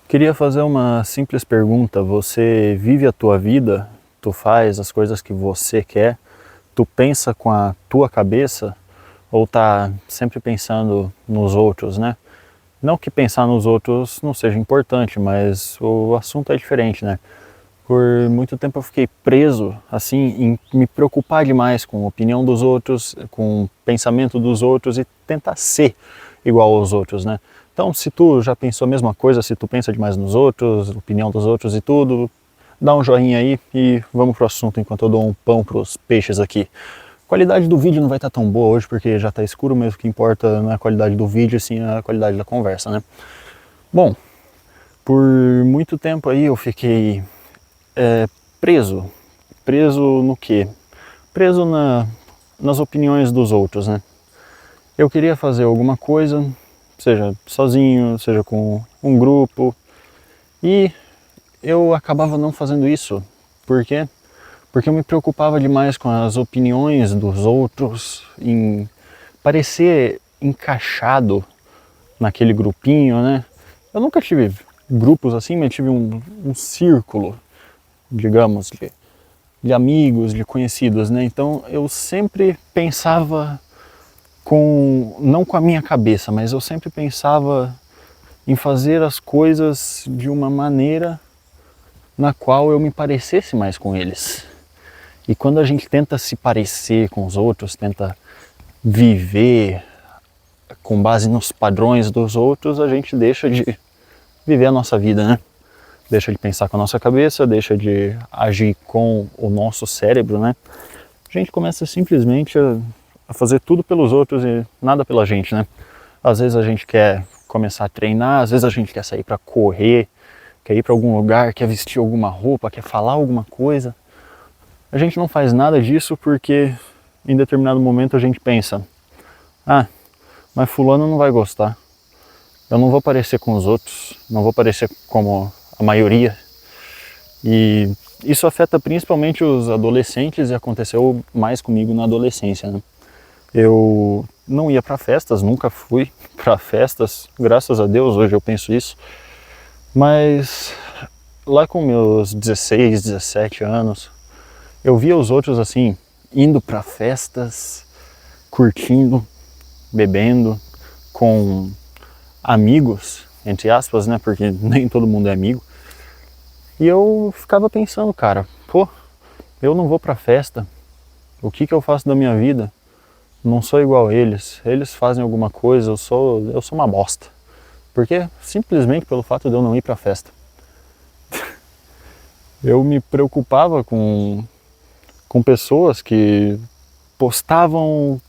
Queria fazer uma simples pergunta. Você vive a tua vida? Tu faz as coisas que você quer? Tu pensa com a tua cabeça? Ou tá sempre pensando nos outros, né? Não que pensar nos outros não seja importante, mas o assunto é diferente, né? Por muito tempo eu fiquei preso, assim, em me preocupar demais com a opinião dos outros, com o pensamento dos outros e tentar ser igual aos outros, né? Então, se tu já pensou a mesma coisa, se tu pensa demais nos outros, opinião dos outros e tudo, dá um joinha aí e vamos pro assunto enquanto eu dou um pão pros peixes aqui. A qualidade do vídeo não vai estar tão boa hoje porque já tá escuro, mesmo, o que importa não é a qualidade do vídeo, sim a qualidade da conversa, né? Bom, por muito tempo aí eu fiquei é, preso. Preso no quê? Preso nas opiniões dos outros, né? Eu queria fazer alguma coisa, seja sozinho, seja com um grupo, e eu acabava não fazendo isso. Por quê? Porque eu me preocupava demais com as opiniões dos outros, em parecer encaixado naquele grupinho, né? Eu nunca tive grupos assim, mas tive um círculo, digamos, de amigos, de conhecidos, né? Então eu sempre pensava não com a minha cabeça, mas eu sempre pensava em fazer as coisas de uma maneira na qual eu me parecesse mais com eles. E quando a gente tenta se parecer com os outros, tenta viver com base nos padrões dos outros, a gente deixa de viver a nossa vida, né? Deixa de pensar com a nossa cabeça, deixa de agir com o nosso cérebro, né? A gente começa simplesmente a fazer tudo pelos outros e nada pela gente, né? Às vezes a gente quer começar a treinar, às vezes a gente quer sair para correr, quer ir para algum lugar, quer vestir alguma roupa, quer falar alguma coisa. A gente não faz nada disso porque em determinado momento a gente pensa: ah, mas fulano não vai gostar. Eu não vou parecer com os outros, não vou parecer como a maioria. E isso afeta principalmente os adolescentes e aconteceu mais comigo na adolescência, né? Eu não ia para festas, nunca fui para festas, graças a Deus, hoje eu penso isso. Mas lá com meus 16, 17 anos, eu via os outros assim, indo para festas, curtindo, bebendo, com amigos, entre aspas, né? Porque nem todo mundo é amigo. E eu ficava pensando, cara, pô, eu não vou pra festa, o que eu faço da minha vida? Não sou igual a eles, eles fazem alguma coisa, eu sou uma bosta. Porque simplesmente pelo fato de eu não ir pra festa. Eu me preocupava com pessoas que postavam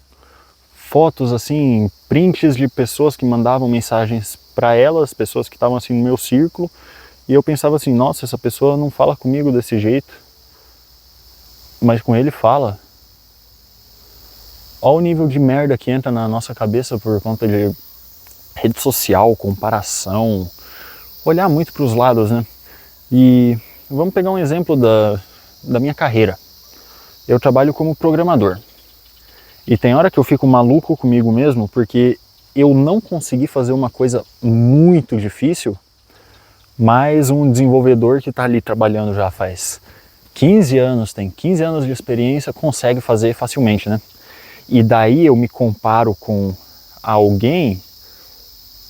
fotos assim, prints de pessoas que mandavam mensagens para elas, pessoas que estavam assim no meu círculo, e eu pensava assim, nossa, essa pessoa não fala comigo desse jeito, mas com ele fala. Olha o nível de merda que entra na nossa cabeça por conta de rede social, comparação, olhar muito para os lados, né? E vamos pegar um exemplo da minha carreira. Eu trabalho como programador. E tem hora que eu fico maluco comigo mesmo porque eu não consegui fazer uma coisa muito difícil, mas um desenvolvedor que está ali trabalhando já faz 15 anos, tem 15 anos de experiência, consegue fazer facilmente, né? E daí eu me comparo com alguém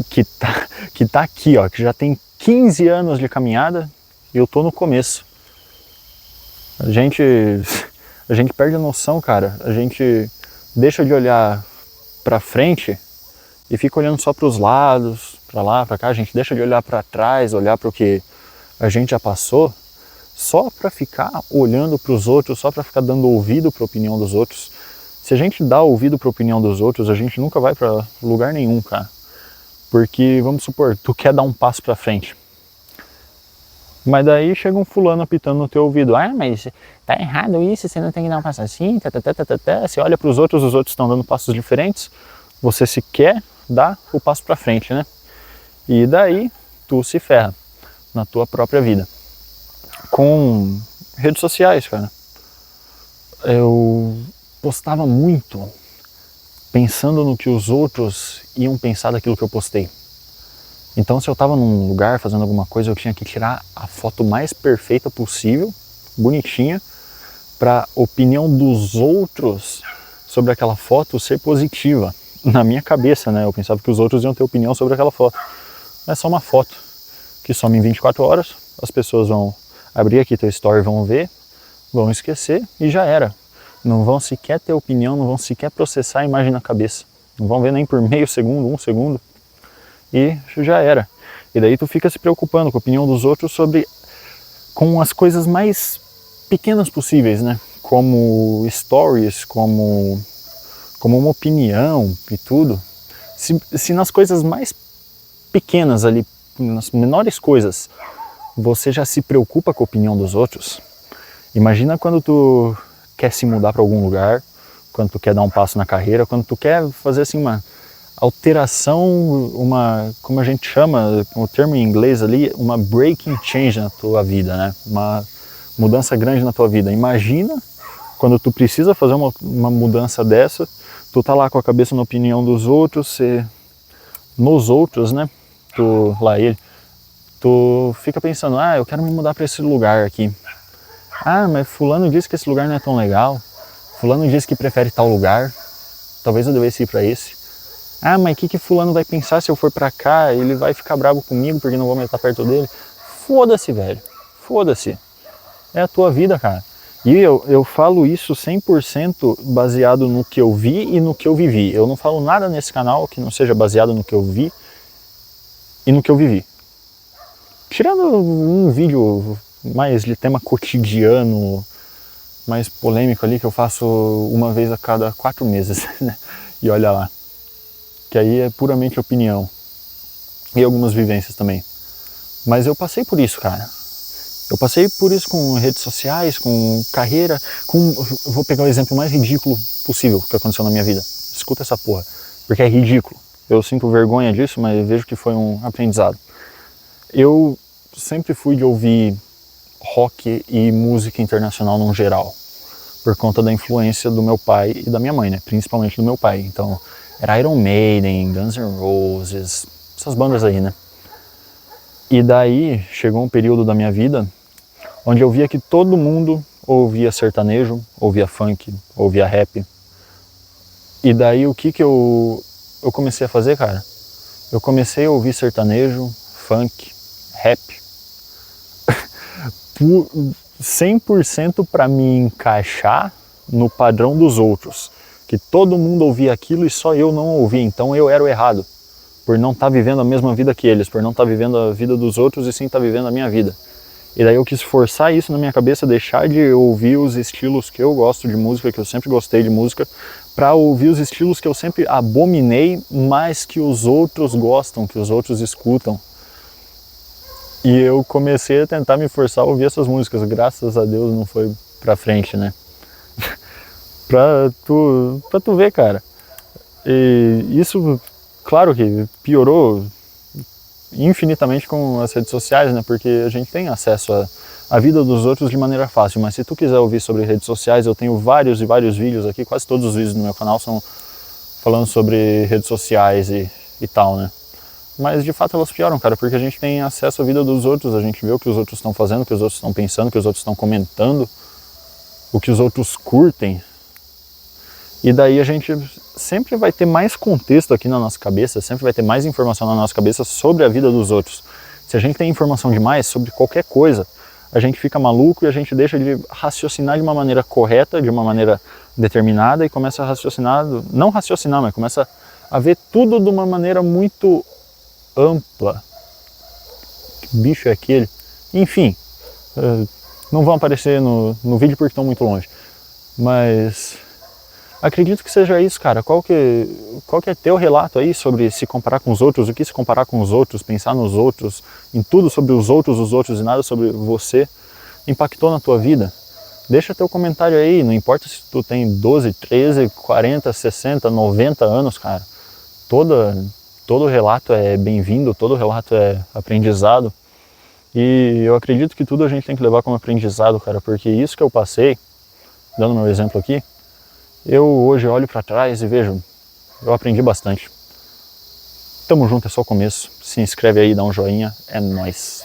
que tá aqui, ó, que já tem 15 anos de caminhada e eu tô no começo. A gente, a gente perde a noção, cara. A gente deixa de olhar pra frente e fica olhando só pros lados, pra lá, pra cá. A gente deixa de olhar pra trás, olhar pro que a gente já passou, só pra ficar olhando pros outros, só pra ficar dando ouvido pra opinião dos outros. Se a gente dá ouvido pra opinião dos outros, a gente nunca vai pra lugar nenhum, cara. Porque, vamos supor, tu quer dar um passo pra frente. Mas daí chega um fulano apitando no teu ouvido. Ah, mas tá errado isso, você não tem que dar um passo assim, Você olha pros outros, os outros estão dando passos diferentes. Você se quer dar o passo pra frente, né? E daí tu se ferra na tua própria vida. Com redes sociais, cara. Eu postava muito pensando no que os outros iam pensar daquilo que eu postei. Então se eu estava num lugar fazendo alguma coisa, eu tinha que tirar a foto mais perfeita possível, bonitinha, para a opinião dos outros sobre aquela foto ser positiva. Na minha cabeça, né? Eu pensava que os outros iam ter opinião sobre aquela foto. É só uma foto que some em 24 horas, as pessoas vão abrir aqui teu story, vão ver, vão esquecer e já era. Não vão sequer ter opinião, não vão sequer processar a imagem na cabeça. Não vão ver nem por meio segundo, 1 segundo. E já era. E daí tu fica se preocupando com a opinião dos outros com as coisas mais pequenas possíveis, né? Como stories, como uma opinião e tudo. Se nas coisas mais pequenas ali, nas menores coisas, você já se preocupa com a opinião dos outros, imagina quando tu quer se mudar para algum lugar, quando tu quer dar um passo na carreira, quando tu quer fazer assim uma alteração, como a gente chama, o termo em inglês ali, uma breaking change na tua vida, né? Uma mudança grande na tua vida. Imagina quando tu precisa fazer uma mudança dessa, tu tá lá com a cabeça na opinião dos outros, nos outros, né? Tu fica pensando, eu quero me mudar para esse lugar aqui. Mas fulano disse que esse lugar não é tão legal. Fulano disse que prefere tal lugar. Talvez eu devesse ir para esse. Mas o que fulano vai pensar se eu for para cá? Ele vai ficar bravo comigo porque não vou mais estar perto dele. Foda-se, velho. Foda-se. É a tua vida, cara. E eu falo isso 100% baseado no que eu vi e no que eu vivi. Eu não falo nada nesse canal que não seja baseado no que eu vi e no que eu vivi. Tirando um vídeo mais de tema cotidiano, mais polêmico ali, que eu faço uma vez a cada 4 meses, né? E olha lá. Que aí é puramente opinião. E algumas vivências também. Mas eu passei por isso, cara. Eu passei por isso com redes sociais, com carreira, vou pegar o exemplo mais ridículo possível que aconteceu na minha vida. Escuta essa porra, porque é ridículo. Eu sinto vergonha disso, mas vejo que foi um aprendizado. Eu sempre fui de ouvir rock e música internacional no geral, por conta da influência do meu pai e da minha mãe, né? Principalmente do meu pai. Então, era Iron Maiden, Guns N' Roses, essas bandas aí, né? E daí chegou um período da minha vida onde eu via que todo mundo ouvia sertanejo, ouvia funk, ouvia rap. E daí o que eu comecei a fazer, cara? Eu comecei a ouvir sertanejo, funk, rap, 100% para me encaixar no padrão dos outros. Que todo mundo ouvia aquilo e só eu não ouvia, então eu era o errado. Por não estar vivendo a mesma vida que eles, por não estar vivendo a vida dos outros e sim estar vivendo a minha vida. E daí eu quis forçar isso na minha cabeça, deixar de ouvir os estilos que eu gosto de música, que eu sempre gostei de música, para ouvir os estilos que eu sempre abominei, mas que os outros gostam, que os outros escutam. E eu comecei a tentar me forçar a ouvir essas músicas, graças a Deus não foi pra frente, né? pra tu ver, cara. E isso, claro que piorou infinitamente com as redes sociais, né? Porque a gente tem acesso à vida dos outros de maneira fácil, mas se tu quiser ouvir sobre redes sociais, eu tenho vários e vários vídeos aqui, quase todos os vídeos no meu canal são falando sobre redes sociais e tal, né? Mas de fato elas pioram, cara, porque a gente tem acesso à vida dos outros, a gente vê o que os outros estão fazendo, o que os outros estão pensando, o que os outros estão comentando, o que os outros curtem. E daí a gente sempre vai ter mais contexto aqui na nossa cabeça, sempre vai ter mais informação na nossa cabeça sobre a vida dos outros. Se a gente tem informação demais sobre qualquer coisa, a gente fica maluco e a gente deixa de raciocinar de uma maneira correta, de uma maneira determinada e começa a raciocinar, não raciocinar, mas começa a ver tudo de uma maneira muito ampla. Que bicho é aquele? Enfim, não vão aparecer no vídeo porque estão muito longe, mas acredito que seja isso, cara. Qual que é teu relato aí sobre se comparar com os outros, o que se comparar com os outros, pensar nos outros, em tudo sobre os outros e nada sobre você, impactou na tua vida? Deixa teu comentário aí, não importa se tu tem 12, 13, 40, 60, 90 anos, cara. Todo relato é bem-vindo, todo relato é aprendizado. E eu acredito que tudo a gente tem que levar como aprendizado, cara, porque isso que eu passei, dando meu exemplo aqui, eu hoje olho para trás e vejo, eu aprendi bastante. Tamo junto, é só o começo. Se inscreve aí, dá um joinha, é nóis.